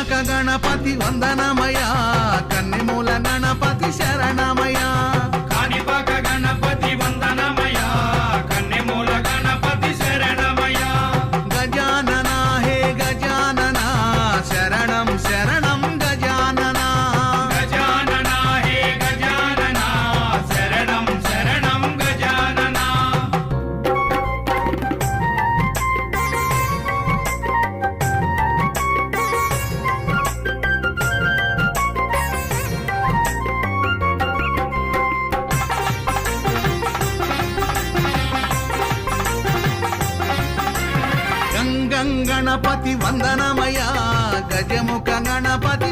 కాణిపాక గణపతి వందనమయ కన్నెమూల గణపతి శరణమయ కాణిపాక గణపతి వందనమయ కన్నెమూల గణపతి శరణమయ గజానన హే గజానన శరణం శరణం గజానన గజానన హే గజానన శరణం శరణం గజానన గంగం గణపతి వందనమయ గజముఖ గణపతి